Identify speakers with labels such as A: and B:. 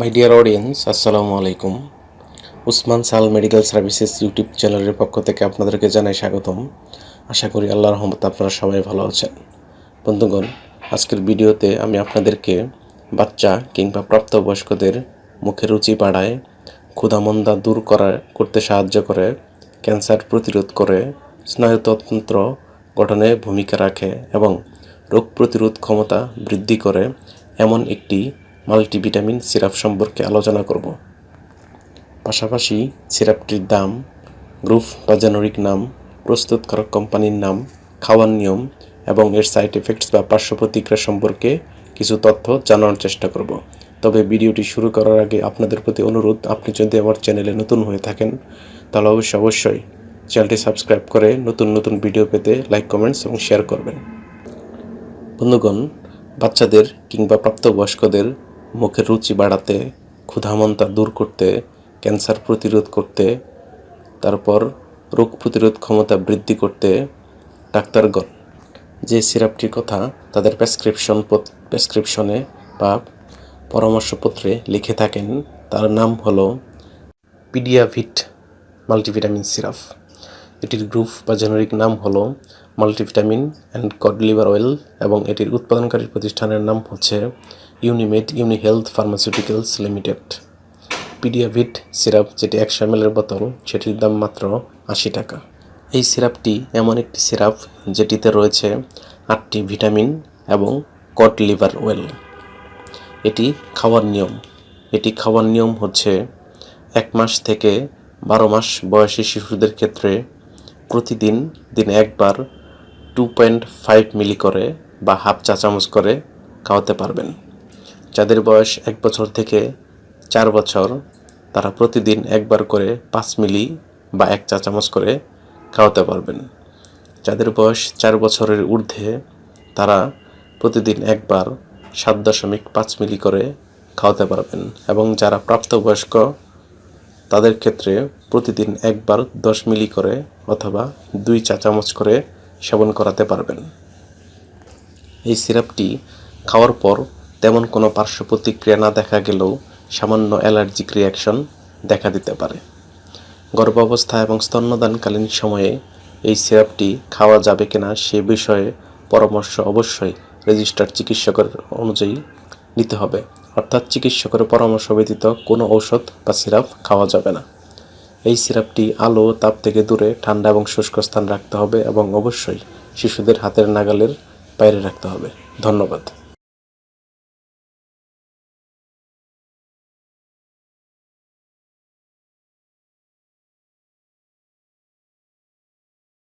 A: My dear audience, আসসালামু আলাইকুম। উসমান সাল মেডিকেল সার্ভিসেস ইউটিউব চ্যানেলের পক্ষ থেকে আপনাদেরকে জানাই স্বাগতম। আশা করি আল্লাহর রহমতে আপনারা সবাই ভালো আছেন। বন্ধুগণ, আজকের ভিডিওতে আমি আপনাদেরকে বাচ্চা কিংবা প্রাপ্তবয়স্কদের মুখে রুচি বাড়ায়, ক্ষুধামন্দা দূর করতে সাহায্য করে, ক্যান্সার প্রতিরোধ করে, স্নায়ুতন্ত্র গঠনে ভূমিকা রাখে এবং রোগ প্রতিরোধ ক্ষমতা বৃদ্ধি করে এমন একটি মাল্টিভিটামিন সিরাপ সম্পর্কে আলোচনা করব। পাশাপাশি সিরাপটির দাম, গ্রুপ বা জেনেরিক নাম, প্রস্তুতকারক কোম্পানির নাম, খাওয়ার নিয়ম এবং এর সাইড এফেক্টস বা পার্শ্ব প্রতিক্রিয়া সম্পর্কে কিছু তথ্য জানার চেষ্টা করব। তবে ভিডিওটি শুরু করার আগে আপনাদের প্রতি অনুরোধ, আপনি যদি আমার চ্যানেলে নতুন হয়ে থাকেন তাহলে অবশ্যই চ্যানেলটি সাবস্ক্রাইব করে নতুন নতুন ভিডিও পেতে লাইক, কমেন্টস এবং শেয়ার করবেন। বন্ধুগণ, বাচ্চাদের কিংবা প্রাপ্তবয়স্কদের মুখের রুচি বাড়াতে, ক্ষুধামন্দা দূর করতে, ক্যান্সার প্রতিরোধ করতে, তারপর রোগ প্রতিরোধ ক্ষমতা বৃদ্ধি করতে ডাক্তারগণ যে সিরাপটির কথা তাদের প্রেসক্রিপশনে বা পরামর্শপত্রে লিখে থাকেন তার নাম হলো পিডিয়াভিট মাল্টিভিটামিন সিরাপ। এটির গ্রুপ বা জেনেরিক নাম হলো multivitamin and cod liver oil এবং এটির উৎপাদনকারী প্রতিষ্ঠানের নাম হচ্ছে Unimed Health Pharmaceuticals Limited. Pediavit syrup, যেটি 100 ml বোতল, সেটির দাম মাত্র 80 টাকা। এই সিরাপটি এমন একটি সিরাপ যেটিতে রয়েছে 8টি ভিটামিন এবং কড লিভার অয়েল। এটি খাওয়ার নিয়ম হচ্ছে 1 মাস থেকে 12 মাস বয়সী শিশুদের ক্ষেত্রে প্রতিদিন দিনে একবার 2.5 মিলি করে বা হাফ চা চামচ করে খাওয়াতে পারবেন। যাদের বয়স 1 বছর থেকে 4 বছর তারা প্রতিদিন একবার করে 5 মিলি বা 1 চা চামচ করে খাওয়াতে পারবেন। যাদের বয়স 4 বছরের ঊর্ধ্বে তারা প্রতিদিন একবার 7.5 মিলি করে খাওয়াতে পারবেন এবং যারা প্রাপ্তবয়স্ক তাদের ক্ষেত্রে প্রতিদিন একবার 10 মিলি করে অথবা 2 চা চামচ করে সেবন করাতে পারবেন। এই সিরাপটি খাওয়ার পর তেমন কোনো পার্শ্ব প্রতিক্রিয়া না দেখা গেলেও সামান্য অ্যালার্জিক রিয়াকশন দেখা দিতে পারে। গর্ভাবস্থা এবং স্তন্যদানকালীন সময়ে এই সিরাপটি খাওয়া যাবে কিনা সে বিষয়ে পরামর্শ অবশ্যই রেজিস্টার্ড চিকিৎসকের অনুযায়ী নিতে হবে, অর্থাৎ চিকিৎসকের পরামর্শ ব্যতীত কোনো ঔষধ বা সিরাপ খাওয়া যাবে না। এই সিরাপটি আলো ও তাপ থেকে দূরে ঠান্ডা এবং শুষ্ক স্থান রাখতে হবে এবং অবশ্যই শিশুদের হাতের নাগালের বাইরে রাখতে হবে। ধন্যবাদ।